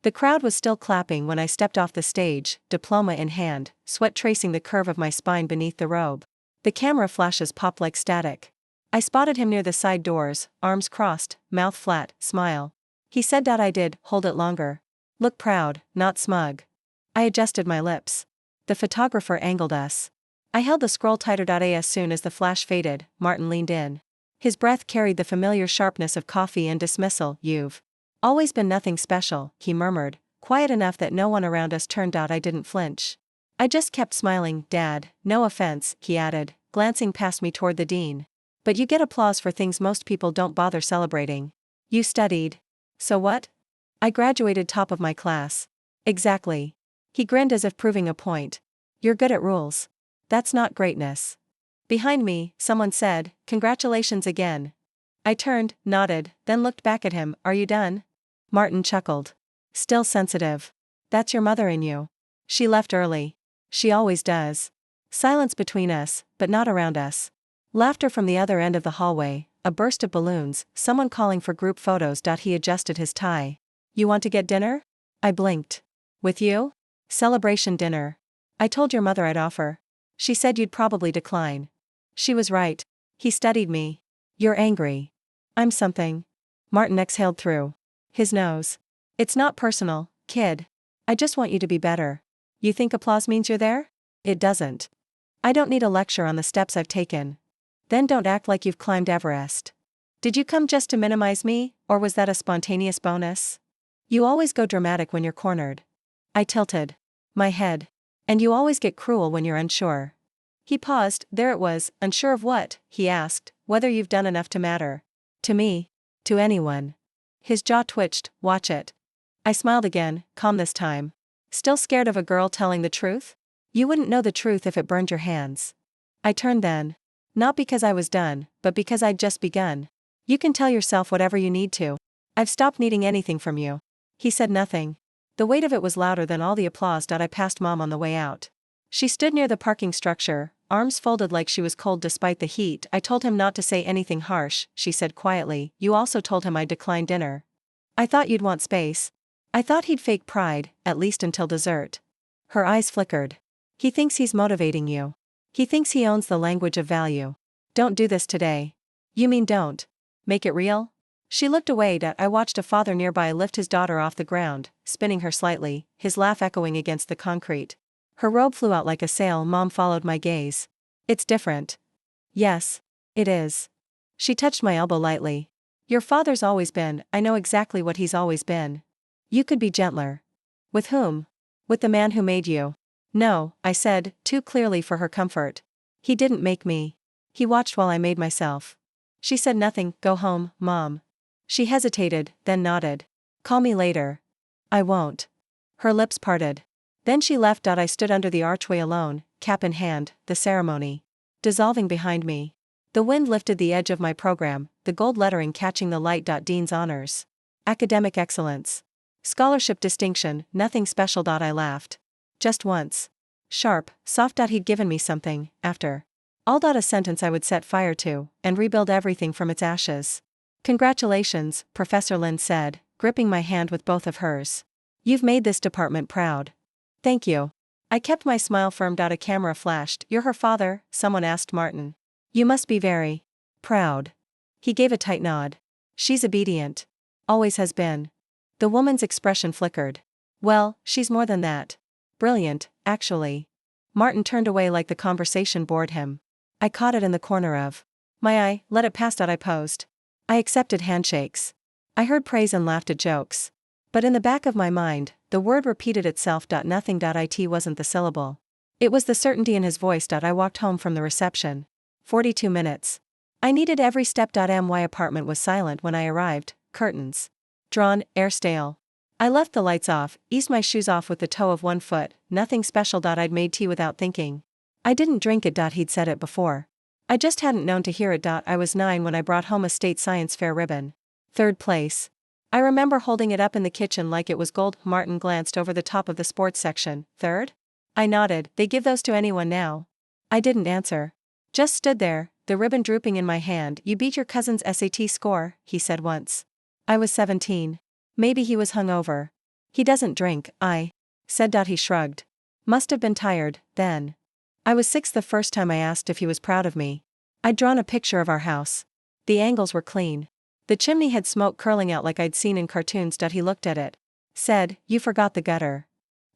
The crowd was still clapping when I stepped off the stage, diploma in hand, sweat tracing the curve of my spine beneath the robe. The camera flashes popped like static. I spotted him near the side doors, arms crossed, mouth flat, smile. He said that I did, hold it longer. Look proud, not smug. I adjusted my lips. The photographer angled us. I held the scroll tighter. As soon as the flash faded, Martin leaned in. His breath carried the familiar sharpness of coffee and dismissal. You've always been nothing special, he murmured, quiet enough that no one around us turned. I didn't flinch. I just kept smiling. Dad, no offense, he added, glancing past me toward the dean. But you get applause for things most people don't bother celebrating. You studied. So what? I graduated top of my class. Exactly. He grinned as if proving a point. You're good at rules. That's not greatness. Behind me, someone said, congratulations again. I turned, nodded, then looked back at him. Are you done? Martin chuckled. Still sensitive. That's your mother in you. She left early. She always does. Silence between us, but not around us. Laughter from the other end of the hallway, a burst of balloons, someone calling for group photos. He adjusted his tie. You want to get dinner? I blinked. With you? Celebration dinner. I told your mother I'd offer. She said you'd probably decline. She was right. He studied me. You're angry. I'm something. Martin exhaled through his nose. It's not personal, kid. I just want you to be better. You think applause means you're there? It doesn't. I don't need a lecture on the steps I've taken. Then don't act like you've climbed Everest. Did you come just to minimize me, or was that a spontaneous bonus? You always go dramatic when you're cornered. I tilted my head. And you always get cruel when you're unsure. He paused. There it was. Unsure of what? He asked. Whether you've done enough to matter. To me. To anyone. His jaw twitched. Watch it. I smiled again, calm this time. Still scared of a girl telling the truth? You wouldn't know the truth if it burned your hands. I turned then. Not because I was done, but because I'd just begun. You can tell yourself whatever you need to. I've stopped needing anything from you. He said nothing. The weight of it was louder than all the applause. I passed Mom on the way out. She stood near the parking structure, arms folded like she was cold despite the heat. I told him not to say anything harsh, she said quietly. You also told him I'd decline dinner. I thought you'd want space. I thought he'd fake pride, at least until dessert. Her eyes flickered. He thinks he's motivating you. He thinks he owns the language of value. Don't do this today. You mean don't make it real? She looked away. I watched a father nearby lift his daughter off the ground, spinning her slightly, his laugh echoing against the concrete. Her robe flew out like a sail. Mom followed my gaze. It's different. Yes, it is. She touched my elbow lightly. Your father's always been. I know exactly what he's always been. You could be gentler. With whom? With the man who made you. No, I said, too clearly for her comfort. He didn't make me. He watched while I made myself. She said nothing. Go home, Mom. She hesitated, then nodded. Call me later. I won't. Her lips parted. Then she left. I stood under the archway alone, cap in hand, the ceremony dissolving behind me. The wind lifted the edge of my program, the gold lettering catching the light. Dean's honors. Academic excellence. Scholarship distinction, nothing special. I laughed. Just once. Sharp, soft. He'd given me something, after all. A sentence I would set fire to, and rebuild everything from its ashes. Congratulations, Professor Lin said, gripping my hand with both of hers. You've made this department proud. Thank you. I kept my smile firm. A camera flashed. You're her father? Someone asked Martin. You must be very proud. He gave a tight nod. She's obedient. Always has been. The woman's expression flickered. Well, she's more than that. Brilliant, actually. Martin turned away like the conversation bored him. I caught it in the corner of my eye. Let it pass. I posed. I accepted handshakes. I heard praise and laughed at jokes. But in the back of my mind, the word repeated itself. Nothing. It wasn't the syllable. It was the certainty in his voice. I walked home from the reception. 42 minutes. I needed every step. My apartment was silent when I arrived, curtains drawn, air stale. I left the lights off, eased my shoes off with the toe of one foot. Nothing special. I'd made tea without thinking. I didn't drink it. He'd said it before. I just hadn't known to hear it. I was 9 when I brought home a state science fair ribbon. 3rd place. I remember holding it up in the kitchen like it was gold. Martin glanced over the top of the sports section. 3rd? I nodded. They give those to anyone now. I didn't answer. Just stood there, the ribbon drooping in my hand. You beat your cousin's SAT score, he said once. I was 17. Maybe he was hungover. He doesn't drink, I said. He shrugged. Must have been tired, then. I was 6 the first time I asked if he was proud of me. I'd drawn a picture of our house. The angles were clean. The chimney had smoke curling out like I'd seen in cartoons. He looked at it. Said, you forgot the gutter.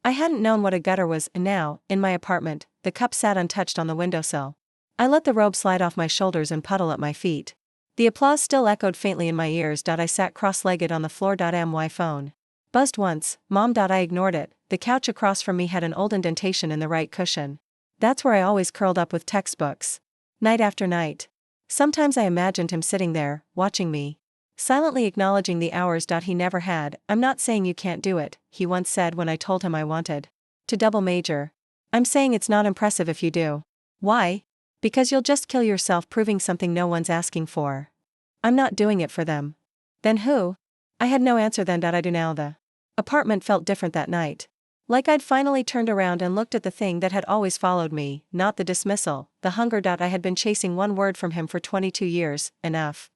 I hadn't known what a gutter was, and now, in my apartment, the cup sat untouched on the windowsill. I let the robe slide off my shoulders and puddle at my feet. The applause still echoed faintly in my ears. I sat cross-legged on the floor. My phone buzzed once. Mom. I ignored it. The couch across from me had an old indentation in the right cushion. That's where I always curled up with textbooks. Night after night. Sometimes I imagined him sitting there, watching me. Silently acknowledging the hours. He never had. I'm not saying you can't do it, he once said when I told him I wanted to double major. I'm saying it's not impressive if you do. Why? Because you'll just kill yourself proving something no one's asking for. I'm not doing it for them. Then who? I had no answer then. I do now. The apartment felt different that night. Like I'd finally turned around and looked at the thing that had always followed me, not the dismissal, the hunger. I had been chasing one word from him for 22 years, enough.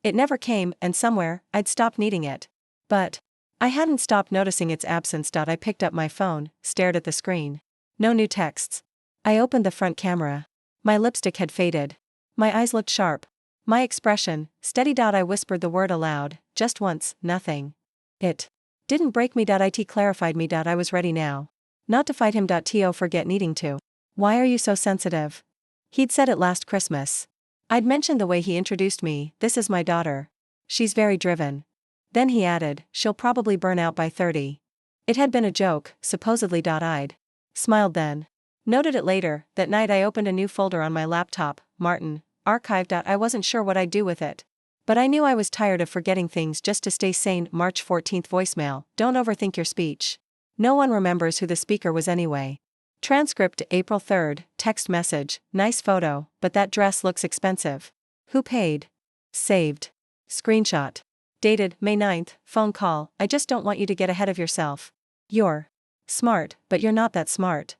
It never came, and somewhere, I'd stopped needing it. But I hadn't stopped noticing its absence. I picked up my phone, stared at the screen. No new texts. I opened the front camera. My lipstick had faded. My eyes looked sharp. My expression, steady. I whispered the word aloud, just once, nothing. It didn't break me. It clarified me. I was ready now. Not to fight him. To forget needing to. Why are you so sensitive? He'd said it last Christmas. I'd mentioned the way he introduced me, this is my daughter. She's very driven. Then he added, she'll probably burn out by 30. It had been a joke, supposedly. I'd smiled then. Noted it later. That night I opened a new folder on my laptop, Martin, archived. I wasn't sure what I'd do with it. But I knew I was tired of forgetting things just to stay sane. March 14th voicemail, don't overthink your speech. No one remembers who the speaker was anyway. Transcript April 3rd, text message, nice photo, but that dress looks expensive. Who paid? Saved. Screenshot. Dated May 9th, phone call, I just don't want you to get ahead of yourself. You're smart, but you're not that smart.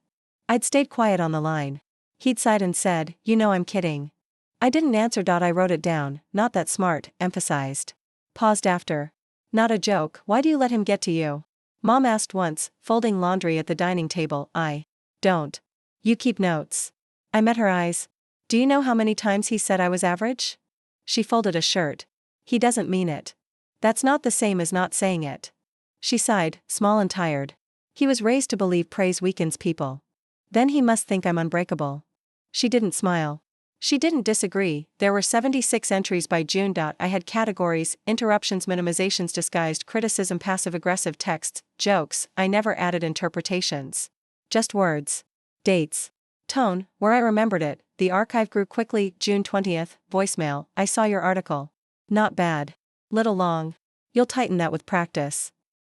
I'd stayed quiet on the line. He'd sighed and said, you know I'm kidding. I didn't answer. I wrote it down, not that smart, emphasized. Paused after. Not a joke, why do you let him get to you? Mom asked once, folding laundry at the dining table. I don't. You keep notes. I met her eyes. Do you know how many times he said I was average? She folded a shirt. He doesn't mean it. That's not the same as not saying it. She sighed, small and tired. He was raised to believe praise weakens people. Then he must think I'm unbreakable. She didn't smile. She didn't disagree. There were 76 entries by June. I had categories, interruptions, minimizations, disguised criticism, passive-aggressive texts, jokes. I never added interpretations. Just words. Dates. Tone, where I remembered it. The archive grew quickly. June 20th, voicemail, I saw your article. Not bad. Little long. You'll tighten that with practice.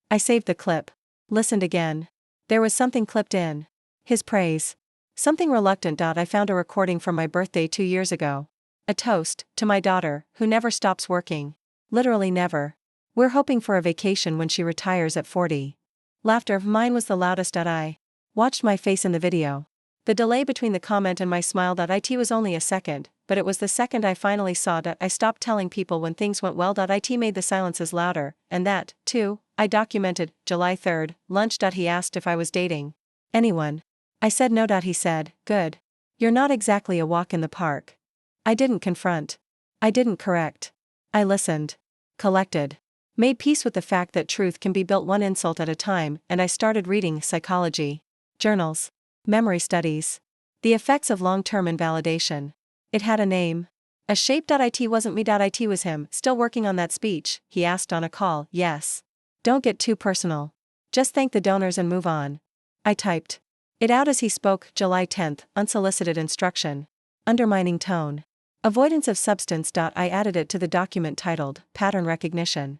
I saved the clip. Listened again. There was something clipped in. His praise. Something reluctant. I found a recording from my birthday 2 years ago. A toast, to my daughter, who never stops working. Literally never. We're hoping for a vacation when she retires at 40. Laughter, mine was the loudest. I watched my face in the video. The delay between the comment and my smile. It was only a second, but it was the second I finally saw. I stopped telling people when things went well. It made the silences louder, and that, too, I documented. July 3rd, lunch. He asked if I was dating anyone. I said no. He said, good. You're not exactly a walk in the park. I didn't confront. I didn't correct. I listened. Collected. Made peace with the fact that truth can be built one insult at a time, and I started reading psychology. Journals. Memory studies. The effects of long-term invalidation. It had a name. A shape. It wasn't me. It was him. Still working on that speech, he asked on a call. Yes. Don't get too personal. Just thank the donors and move on. I typed it out as he spoke. July 10th, unsolicited instruction. Undermining tone. Avoidance of substance. I added it to the document titled, Pattern Recognition.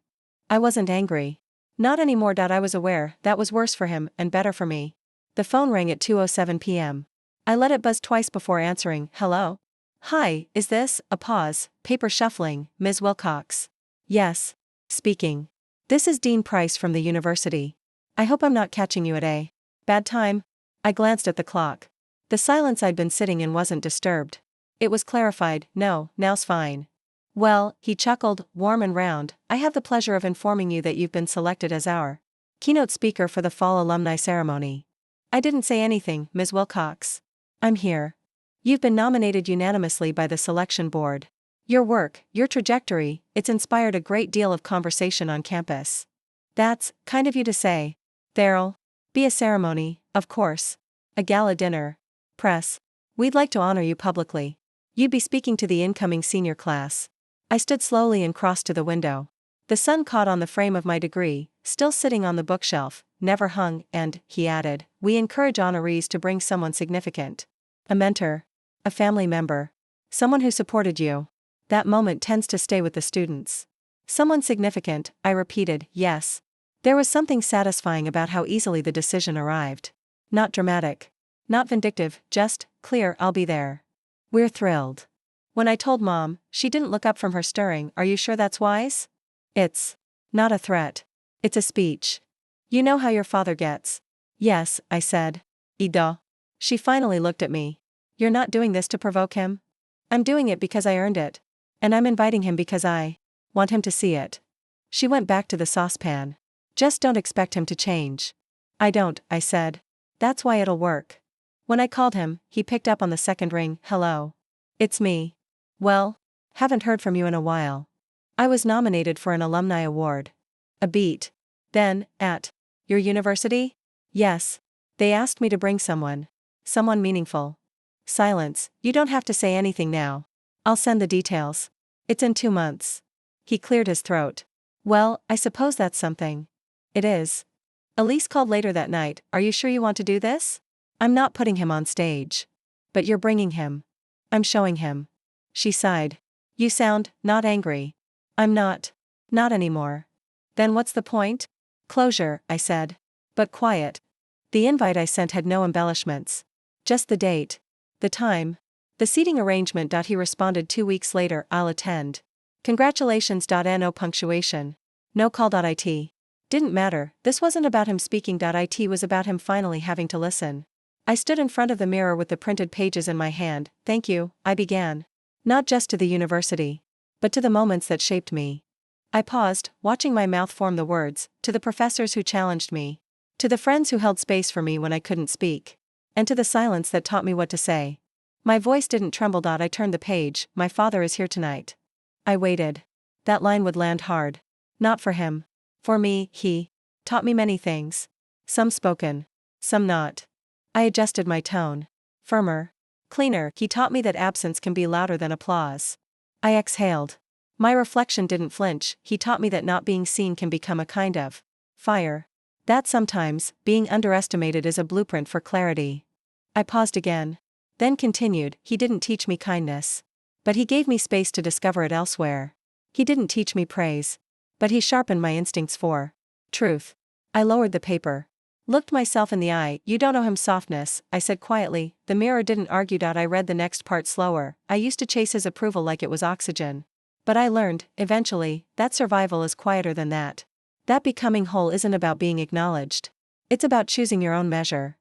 I wasn't angry. Not anymore. I was aware that was worse for him and better for me. The phone rang at 2:07 p.m. I let it buzz twice before answering. Hello? Hi, is this, a pause, paper shuffling, Ms. Wilcox? Yes. Speaking. This is Dean Price from the university. I hope I'm not catching you at a bad time. I glanced at the clock. The silence I'd been sitting in wasn't disturbed. It was clarified. No, now's fine. Well, he chuckled, warm and round, I have the pleasure of informing you that you've been selected as our Keynote speaker for the fall alumni ceremony. I didn't say anything, Ms. Wilcox. I'm here. You've been nominated unanimously by the selection board. Your work, your trajectory, it's inspired a great deal of conversation on campus. That's kind of you to say. There'll be a ceremony, of course. A gala dinner. Press. We'd like to honor you publicly. You'd be speaking to the incoming senior class. I stood slowly and crossed to the window. The sun caught on the frame of my degree, still sitting on the bookshelf, never hung, and, he added, we encourage honorees to bring someone significant. A mentor. A family member. Someone who supported you. That moment tends to stay with the students. Someone significant, I repeated, yes. There was something satisfying about how easily the decision arrived. Not dramatic. Not vindictive, just, clear, I'll be there. We're thrilled. When I told Mom, she didn't look up from her stirring. Are you sure that's wise? It's not a threat. It's a speech. You know how your father gets. Yes, I said. Ido. She finally looked at me. You're not doing this to provoke him? I'm doing it because I earned it. And I'm inviting him because I want him to see it. She went back to the saucepan. Just don't expect him to change. I don't, I said. That's why it'll work. When I called him, he picked up on the second ring. Hello. It's me. Well, haven't heard from you in a while. I was nominated for an alumni award. A beat. Then, at your university? Yes. They asked me to bring someone. Someone meaningful. Silence. You don't have to say anything now. I'll send the details. It's in 2 months. He cleared his throat. Well, I suppose that's something. It is. Elise called later that night. Are you sure you want to do this? I'm not putting him on stage. But you're bringing him. I'm showing him. She sighed. You sound not angry. I'm not. Not anymore. Then what's the point? Closure, I said. But quiet. The invite I sent had no embellishments. Just the date. The time. The seating arrangement. He responded 2 weeks later. I'll attend. Congratulations. No punctuation. No call. It. Didn't matter, this wasn't about him speaking. It was about him finally having to listen. I stood in front of the mirror with the printed pages in my hand. Thank you, I began. Not just to the university. But to the moments that shaped me. I paused, watching my mouth form the words, to the professors who challenged me. To the friends who held space for me when I couldn't speak. And to the silence that taught me what to say. My voice didn't tremble. I turned the page. My father is here tonight. I waited. That line would land hard. Not for him. For me, he taught me many things. Some spoken. Some not. I adjusted my tone. Firmer. Cleaner. He taught me that absence can be louder than applause. I exhaled. My reflection didn't flinch. He taught me that not being seen can become a kind of fire. That sometimes, being underestimated is a blueprint for clarity. I paused again. Then continued. He didn't teach me kindness. But he gave me space to discover it elsewhere. He didn't teach me praise. But he sharpened my instincts for truth. I lowered the paper. Looked myself in the eye. You don't know him. Softness, I said quietly. The mirror didn't argue. I read the next part slower. I used to chase his approval like it was oxygen. But I learned, eventually, that survival is quieter than that. That becoming whole isn't about being acknowledged. It's about choosing your own measure.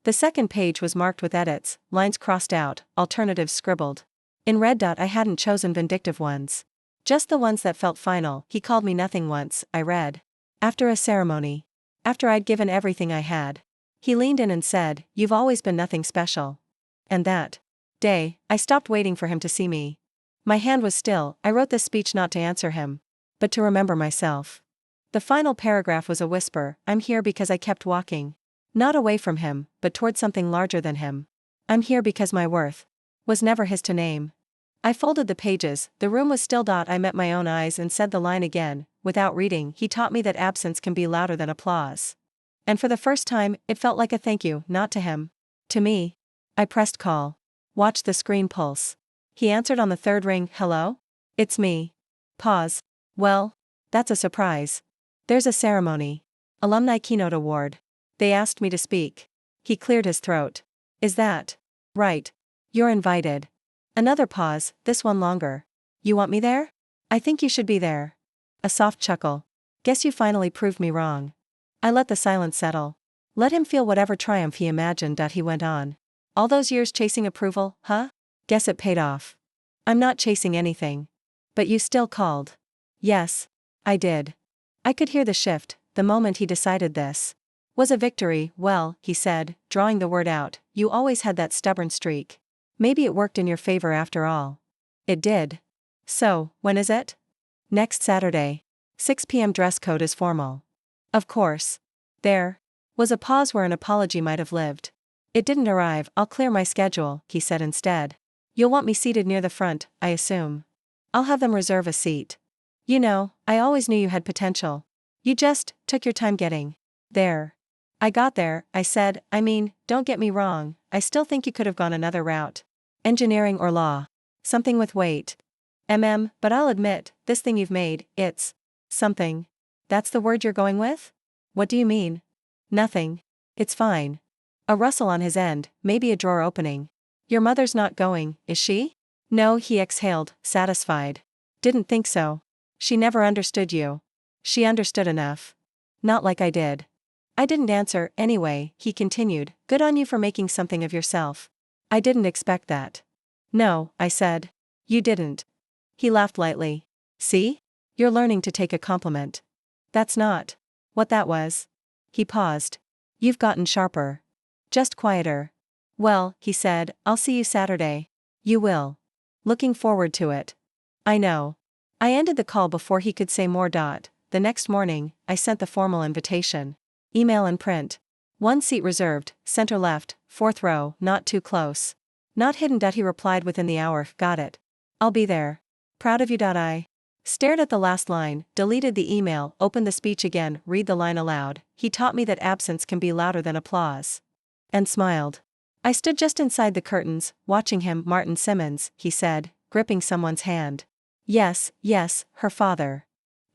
The second page was marked with edits, lines crossed out, alternatives scribbled. In red. I hadn't chosen vindictive ones. Just the ones that felt final. He called me nothing once, I read. After a ceremony. After I'd given everything I had. He leaned in and said, you've always been nothing special. And that day, I stopped waiting for him to see me. My hand was still. I wrote this speech not to answer him. But to remember myself. The final paragraph was a whisper. I'm here because I kept walking. Not away from him, but toward something larger than him. I'm here because my worth was never his to name. I folded the pages. The room was still. I met my own eyes and said the line again, without reading. He taught me that absence can be louder than applause. And for the first time, it felt like a thank you, not to him. To me. I pressed call. Watched the screen pulse. He answered on the third ring. Hello? It's me. Pause. Well, that's a surprise. There's a ceremony. Alumni Keynote Award. They asked me to speak. He cleared his throat. Is that right? You're invited. Another pause, this one longer. You want me there? I think you should be there. A soft chuckle. Guess you finally proved me wrong. I let the silence settle. Let him feel whatever triumph he imagined. He went on. All those years chasing approval, huh? Guess it paid off. I'm not chasing anything. But you still called. Yes. I did. I could hear the shift, the moment he decided this was a victory. Well, he said, drawing the word out, you always had that stubborn streak. Maybe it worked in your favor after all. It did. So, when is it? Next Saturday. 6 p.m. Dress code is formal. Of course. There was a pause where an apology might have lived. It didn't arrive. I'll clear my schedule, he said instead. You'll want me seated near the front, I assume. I'll have them reserve a seat. You know, I always knew you had potential. You just took your time getting there. I got there, I said. I mean, don't get me wrong, I still think you could have gone another route. Engineering or law. Something with weight. But I'll admit, this thing you've made, it's something. That's the word you're going with? What do you mean? Nothing. It's fine. A rustle on his end, maybe a drawer opening. Your mother's not going, is she? No, he exhaled, satisfied. Didn't think so. She never understood you. She understood enough. Not like I did. I didn't answer, anyway, he continued. Good on you for making something of yourself. I didn't expect that. No, I said. You didn't. He laughed lightly. See? You're learning to take a compliment. That's not what that was. He paused. You've gotten sharper. Just quieter. Well, he said, I'll see you Saturday. You will. Looking forward to it. I know. I ended the call before he could say more. The next morning, I sent the formal invitation. Email and print. 1 seat reserved, center left, 4th row, not too close. Not hidden. He replied within the hour. Got it. I'll be there. Proud of you. I stared at the last line, deleted the email, opened the speech again, read the line aloud. He taught me that absence can be louder than applause. And smiled. I stood just inside the curtains, watching him. Martin Simmons, he said, gripping someone's hand. Yes, her father.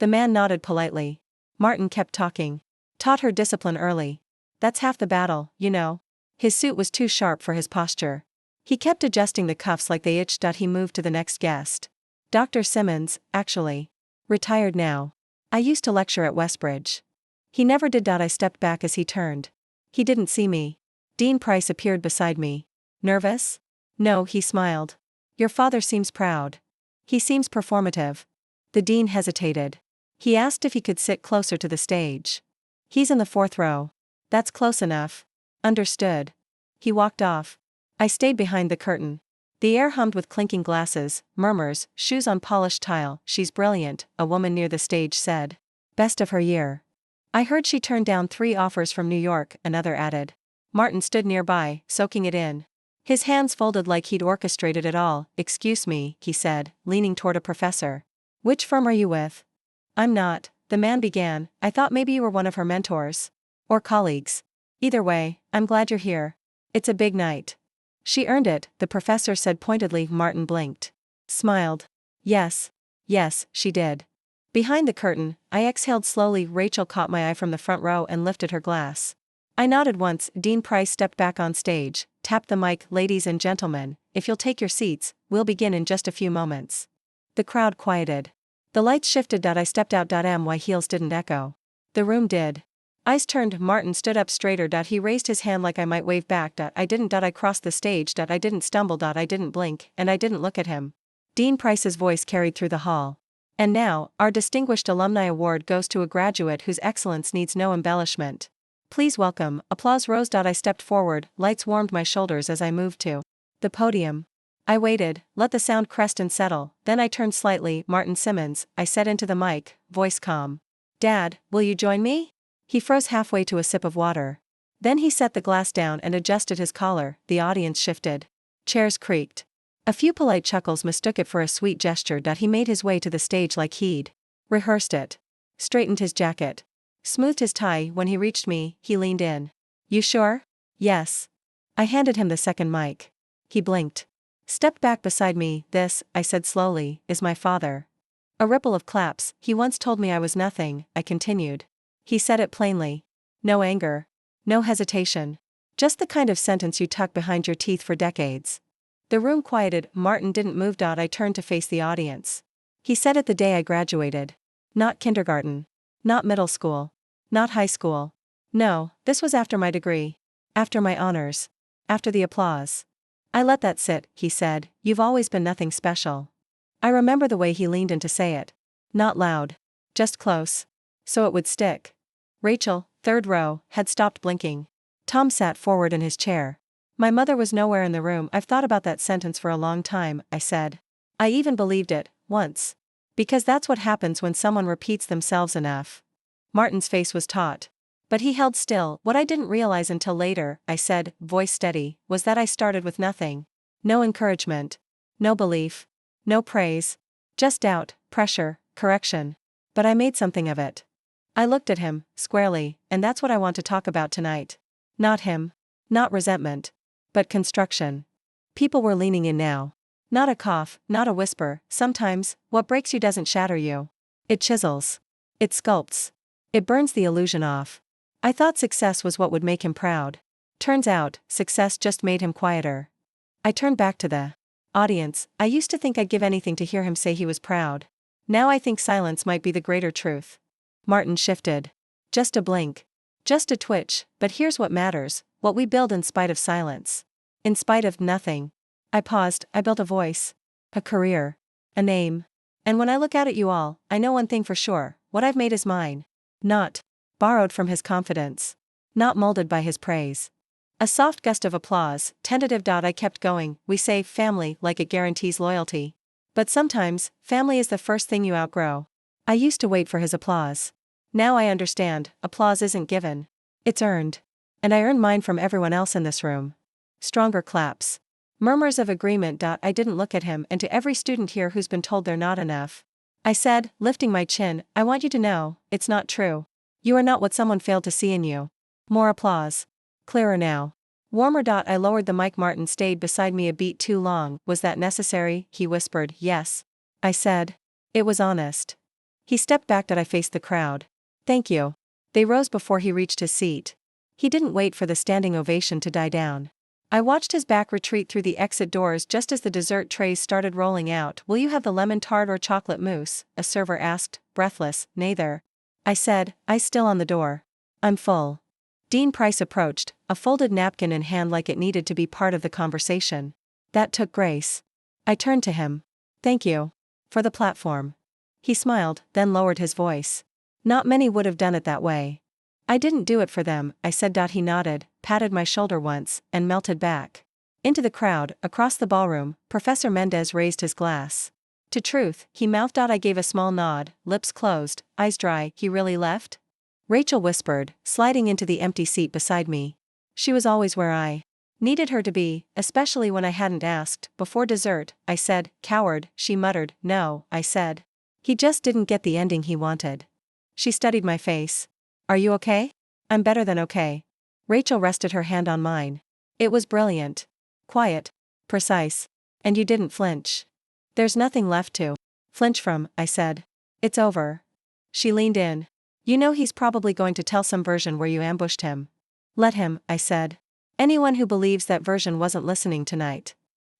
The man nodded politely. Martin kept talking. Taught her discipline early. That's half the battle, you know. His suit was too sharp for his posture. He kept adjusting the cuffs like they itched. He moved to the next guest. Dr. Simmons, actually. Retired now. I used to lecture at Westbridge. He never did. I stepped back as he turned. He didn't see me. Dean Price appeared beside me. Nervous? No, he smiled. Your father seems proud. He seems performative. The dean hesitated. He asked if he could sit closer to the stage. He's in the 4th row. That's close enough. Understood. He walked off. I stayed behind the curtain. The air hummed with clinking glasses, murmurs, shoes on polished tile. She's brilliant, a woman near the stage said. Best of her year. I heard she turned down 3 offers from New York, another added. Martin stood nearby, soaking it in. His hands folded like he'd orchestrated it all. Excuse me, he said, leaning toward a professor. Which firm are you with? I'm not, the man began. I thought maybe you were one of her mentors. Or colleagues. Either way, I'm glad you're here. It's a big night. She earned it, the professor said pointedly. Martin blinked. Smiled. Yes, she did. Behind the curtain, I exhaled slowly. Rachel caught my eye from the front row and lifted her glass. I nodded once. Dean Price stepped back on stage, tapped the mic. Ladies and gentlemen, if you'll take your seats, we'll begin in just a few moments. The crowd quieted. The lights shifted. I stepped out. My heels didn't echo. The room did. Eyes turned. Martin stood up straighter. He raised his hand like I might wave back. I didn't. I crossed the stage. I didn't stumble. I didn't blink, and I didn't look at him. Dean Price's voice carried through the hall. And now, our Distinguished Alumni Award goes to a graduate whose excellence needs no embellishment. Please welcome. Applause rose. I stepped forward, lights warmed my shoulders as I moved to the podium. I waited, let the sound crest and settle, then I turned slightly. Martin Simmons, I said into the mic, voice calm. Dad, will you join me? He froze halfway to a sip of water. Then he set the glass down and adjusted his collar. The audience shifted. Chairs creaked. A few polite chuckles mistook it for a sweet gesture. He made his way to the stage like he'd rehearsed it. Straightened his jacket. Smoothed his tie. When he reached me, he leaned in. You sure? Yes. I handed him the second mic. He blinked. Stepped back beside me. This, I said slowly, is my father. A ripple of claps. He once told me I was nothing, I continued. He said it plainly. No anger. No hesitation. Just the kind of sentence you tuck behind your teeth for decades. The room quieted. Martin didn't move. I turned to face the audience. He said it the day I graduated. Not kindergarten. Not middle school. Not high school. No, this was after my degree. After my honors. After the applause. I let that sit, he said. You've always been nothing special. I remember the way he leaned in to say it. Not loud. Just close. So it would stick. Rachel, third row, had stopped blinking. Tom sat forward in his chair. My mother was nowhere in the room. I've thought about that sentence for a long time, I said. I even believed it, once. Because that's what happens when someone repeats themselves enough. Martin's face was taut. But he held still. What I didn't realize until later, I said, voice steady, was that I started with nothing. No encouragement. No belief. No praise. Just doubt, pressure, correction. But I made something of it. I looked at him, squarely, and that's what I want to talk about tonight. Not him. Not resentment. But construction. People were leaning in now. Not a cough, not a whisper. Sometimes, what breaks you doesn't shatter you. It chisels. It sculpts. It burns the illusion off. I thought success was what would make him proud. Turns out, success just made him quieter. I turned back to the audience. I used to think I'd give anything to hear him say he was proud. Now I think silence might be the greater truth. Martin shifted. Just a blink. Just a twitch, but here's what matters, what we build in spite of silence. In spite of nothing. I paused. I built a voice. A career. A name. And when I look out at you all, I know one thing for sure, what I've made is mine. Not borrowed from his confidence. Not molded by his praise. A soft gust of applause, tentative. I kept going. We say family like it guarantees loyalty. But sometimes, family is the first thing you outgrow. I used to wait for his applause. Now I understand, applause isn't given. It's earned. And I earned mine from everyone else in this room. Stronger claps. Murmurs of agreement. I didn't look at him, and to every student here who's been told they're not enough. I said, lifting my chin, I want you to know, it's not true. You are not what someone failed to see in you. More applause. Clearer now. Warmer. I lowered the mic. Martin stayed beside me a beat too long. Was that necessary? He whispered. Yes. I said. It was honest. He stepped back. I faced the crowd. Thank you. They rose before he reached his seat. He didn't wait for the standing ovation to die down. I watched his back retreat through the exit doors just as the dessert trays started rolling out. Will you have the lemon tart or chocolate mousse? A server asked, breathless. Neither. I said, eyes still on the door. I'm full. Dean Price approached, a folded napkin in hand like it needed to be part of the conversation. That took grace. I turned to him. Thank you. For the platform. He smiled, then lowered his voice. Not many would have done it that way. I didn't do it for them, I said. He nodded, patted my shoulder once, and melted back. Into the crowd, across the ballroom, Professor Mendez raised his glass. To truth, he mouthed. I gave a small nod, lips closed, eyes dry. He really left? Rachel whispered, sliding into the empty seat beside me. She was always where I needed her to be, especially when I hadn't asked. Before dessert, I said, coward. She muttered, no, I said. He just didn't get the ending he wanted. She studied my face. Are you okay? I'm better than okay. Rachel rested her hand on mine. It was brilliant. Quiet. Precise. And you didn't flinch. There's nothing left to flinch from, I said. It's over. She leaned in. You know he's probably going to tell some version where you ambushed him. Let him, I said. Anyone who believes that version wasn't listening tonight.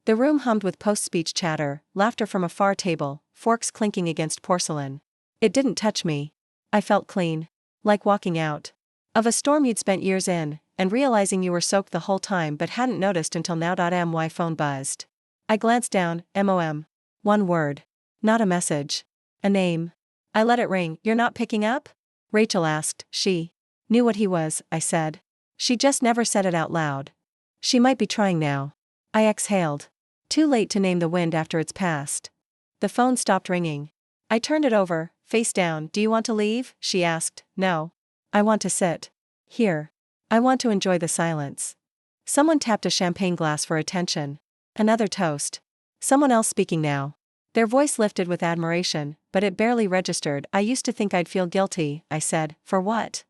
The room hummed with post-speech chatter, laughter from a far table, forks clinking against porcelain. It didn't touch me. I felt clean. Like walking out of a storm you'd spent years in, and realizing you were soaked the whole time but hadn't noticed until now. My phone buzzed. I glanced down. MOM. One word. Not a message. A name. I let it ring. You're not picking up? Rachel asked. She knew what he was, I said. She just never said it out loud. She might be trying now. I exhaled. Too late to name the wind after it's passed. The phone stopped ringing. I turned it over, face down. Do you want to leave? She asked. No. I want to sit here. I want to enjoy the silence. Someone tapped a champagne glass for attention. Another toast. Someone else speaking now. Their voice lifted with admiration, but it barely registered. I used to think I'd feel guilty, I said. For what?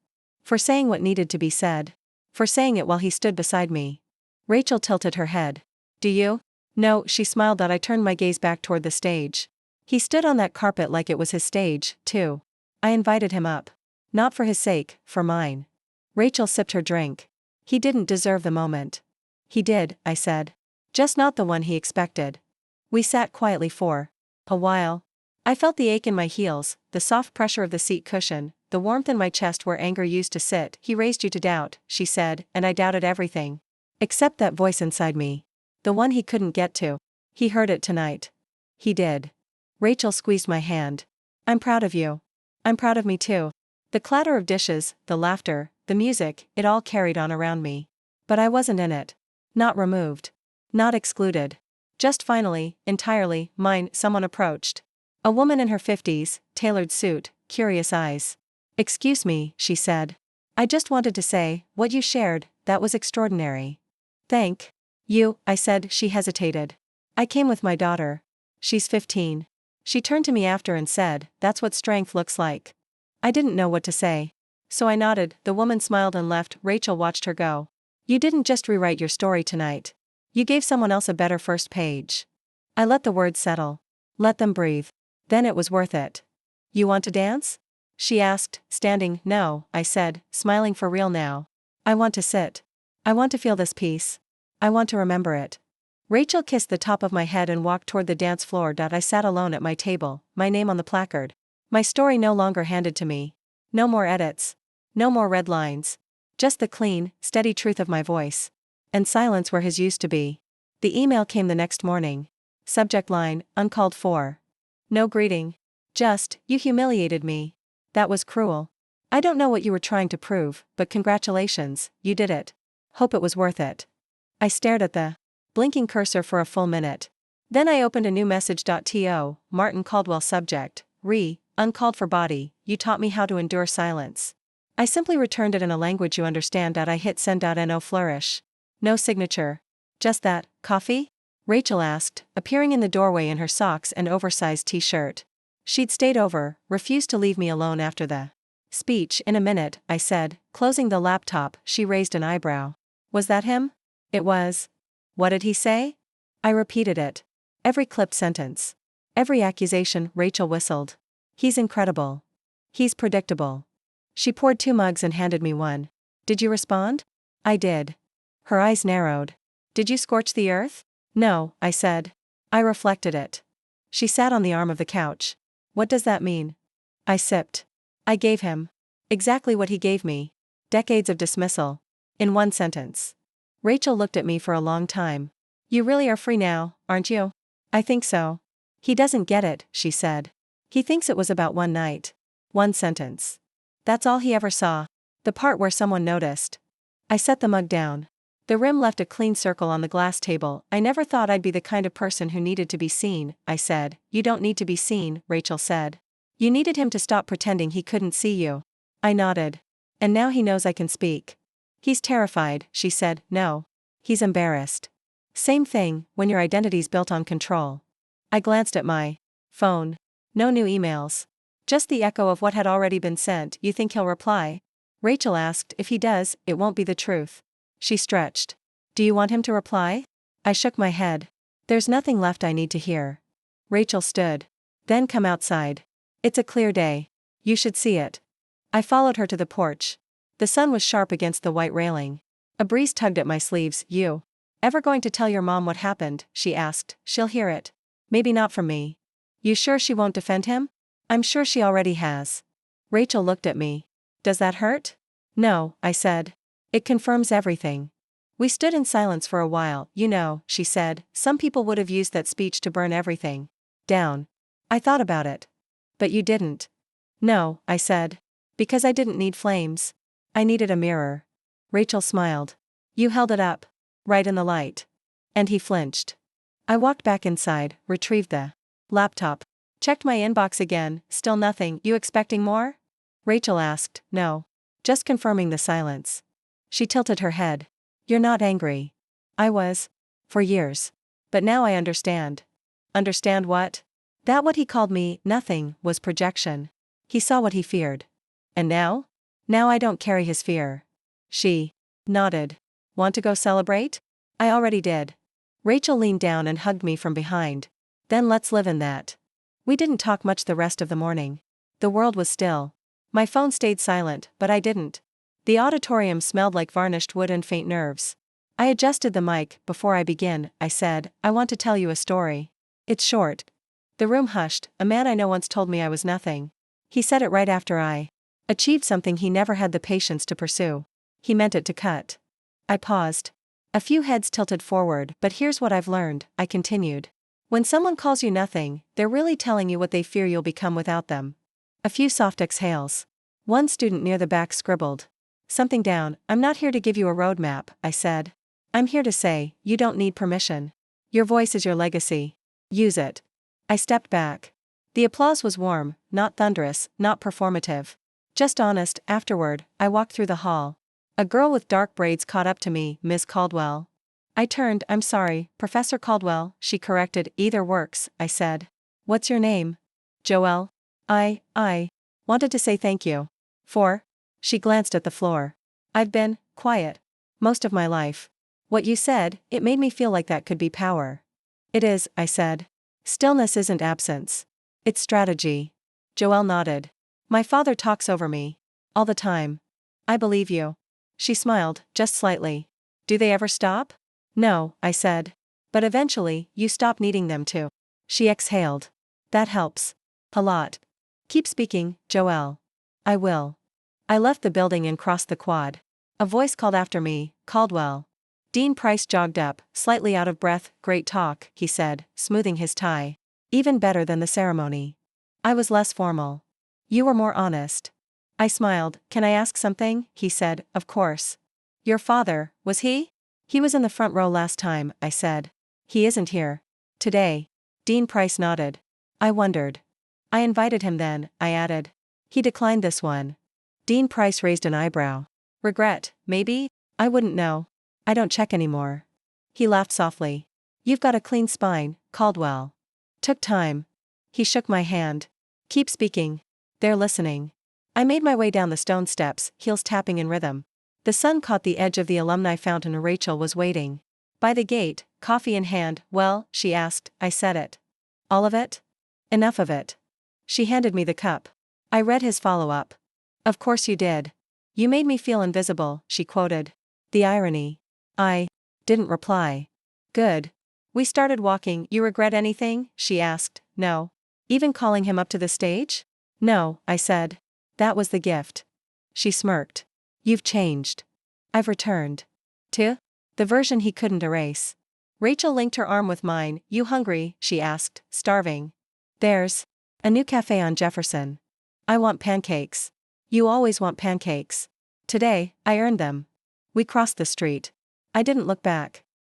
For saying what needed to be said. For saying it while he stood beside me. Rachel tilted her head. Do you? No, she smiled. I turned my gaze back toward the stage. He stood on that carpet like it was his stage, too. I invited him up. Not for his sake, for mine. Rachel sipped her drink. He didn't deserve the moment. He did, I said. Just not the one he expected. We sat quietly for a while. I felt the ache in my heels, the soft pressure of the seat cushion, the warmth in my chest where anger used to sit. He raised you to doubt, she said, and I doubted everything. Except that voice inside me. The one he couldn't get to. He heard it tonight. He did. Rachel squeezed my hand. I'm proud of you. I'm proud of me too. The clatter of dishes, the laughter, the music, it all carried on around me. But I wasn't in it. Not removed. Not excluded. Just finally, entirely, mine. Someone approached. A woman in her 50s, tailored suit, curious eyes. "Excuse me," she said. "I just wanted to say, what you shared, that was extraordinary." "Thank you," I said. She hesitated. "I came with my daughter. She's 15. She turned to me after and said, "That's what strength looks like." I didn't know what to say. So I nodded. The woman smiled and left. Rachel watched her go. "You didn't just rewrite your story tonight. You gave someone else a better first page." I let the words settle. Let them breathe. Then it was worth it. "You want to dance?" she asked, standing. "No," I said, smiling for real now. "I want to sit. I want to feel this peace. I want to remember it." Rachel kissed the top of my head and walked toward the dance floor. I sat alone at my table, my name on the placard. My story no longer handed to me. No more edits. No more red lines. Just the clean, steady truth of my voice. And silence where his used to be. The email came the next morning. Subject line, uncalled for. No greeting. Just, "You humiliated me. That was cruel. I don't know what you were trying to prove, but congratulations, you did it. Hope it was worth it." I stared at the blinking cursor for a full minute. Then I opened a new message. To Martin Caldwell. Subject, uncalled for body, "You taught me how to endure silence." I simply returned it in a language you understand. I hit send. No flourish. No signature. Just that, "Coffee?" Rachel asked, appearing in the doorway in her socks and oversized t-shirt. She'd stayed over, refused to leave me alone after the speech. "In a minute," I said, closing the laptop. She raised an eyebrow. "Was that him?" "It was." "What did he say?" I repeated it. Every clipped sentence. Every accusation. Rachel whistled. "He's incredible. He's predictable." She poured 2 mugs and handed me one. "Did you respond?" I did. Her eyes narrowed. "Did you scorch the earth?" "No," I said. I reflected it. She sat on the arm of the couch. "What does that mean?" I sipped. I gave him exactly what he gave me. Decades of dismissal. In one sentence. Rachel looked at me for a long time. "You really are free now, aren't you?" "I think so." "He doesn't get it," she said. "He thinks it was about one night. One sentence. That's all he ever saw. The part where someone noticed." I set the mug down. The rim left a clean circle on the glass table. "I never thought I'd be the kind of person who needed to be seen," I said. "You don't need to be seen," Rachel said. "You needed him to stop pretending he couldn't see you." I nodded. "And now he knows I can speak." "He's terrified," she said. "No. He's embarrassed." Same thing, when your identity's built on control. I glanced at my phone. No new emails. Just the echo of what had already been sent. "You think he'll reply?" Rachel asked. "If he does, it won't be the truth." She stretched. "Do you want him to reply?" I shook my head. "There's nothing left I need to hear." Rachel stood. "Then come outside. It's a clear day. You should see it." I followed her to the porch. The sun was sharp against the white railing. A breeze tugged at my sleeves. "You ever going to tell your mom what happened?" she asked. "She'll hear it. Maybe not from me." "You sure she won't defend him?" "I'm sure she already has." Rachel looked at me. "Does that hurt?" "No," I said. "It confirms everything." We stood in silence for a while. "You know," she said, "some people would have used that speech to burn everything down." I thought about it. "But you didn't." "No," I said. "Because I didn't need flames. I needed a mirror." Rachel smiled. "You held it up. Right in the light." And he flinched. I walked back inside, retrieved the laptop. Checked my inbox again. Still nothing. "You expecting more?" Rachel asked. "No. Just confirming the silence." She tilted her head. "You're not angry." I was. For years. But now I understand. Understand what? That what he called me, nothing, was projection. He saw what he feared. And now? Now I don't carry his fear. She nodded. "Want to go celebrate?" I already did. Rachel leaned down and hugged me from behind. "Then let's live in that." We didn't talk much the rest of the morning. The world was still. My phone stayed silent, but I didn't. The auditorium smelled like varnished wood and faint nerves. I adjusted the mic. "Before I begin," I said, "I want to tell you a story. It's short." The room hushed. A man I know once told me I was nothing. He said it right after I achieved something he never had the patience to pursue. He meant it to cut. I paused. A few heads tilted forward. "But here's what I've learned," I continued. "When someone calls you nothing, they're really telling you what they fear you'll become without them." A few soft exhales. One student near the back scribbled something down. I'm not here to give you a roadmap, I said. I'm here to say, you don't need permission. Your voice is your legacy. Use it. I stepped back. The applause was warm, not thunderous, not performative. Just honest. Afterward, I walked through the hall. A girl with dark braids caught up to me, Miss Caldwell. I turned. I'm sorry, Professor Caldwell, she corrected. Either works, I said. What's your name? Joelle. I wanted to say thank you. For? She glanced at the floor. I've been quiet most of my life. What you said, it made me feel like that could be power. It is, I said. Stillness isn't absence. It's strategy. Joelle nodded. My father talks over me. All the time. I believe you. She smiled, just slightly. Do they ever stop? No, I said. But eventually, you stop needing them to. She exhaled. That helps. A lot. Keep speaking, Joelle. I will. I left the building and crossed the quad. A voice called after me, Caldwell. Dean Price jogged up, slightly out of breath. Great talk, he said, smoothing his tie. Even better than the ceremony. I was less formal. You were more honest. I smiled. Can I ask something? He said, of course. Your father, was he? He was in the front row last time, I said. He isn't here. Today. Dean Price nodded. I wondered. I invited him then, I added. He declined this one. Dean Price raised an eyebrow. Regret, maybe? I wouldn't know. I don't check anymore. He laughed softly. You've got a clean spine, Caldwell. Took time. He shook my hand. Keep speaking. They're listening. I made my way down the stone steps, heels tapping in rhythm. The sun caught the edge of the alumni fountain. Rachel was waiting. By the gate, coffee in hand. Well, she asked. I said it. All of it? Enough of it. She handed me the cup. I read his follow-up. Of course you did. You made me feel invisible, she quoted. The irony. I didn't reply. Good. We started walking. You regret anything? She asked. No. Even calling him up to the stage? No, I said. That was the gift. She smirked. You've changed. I've returned. To? The version he couldn't erase. Rachel linked her arm with mine. You hungry? She asked. Starving. There's a new cafe on Jefferson. I want pancakes. You always want pancakes. Today, I earned them. We crossed the street. I didn't look back.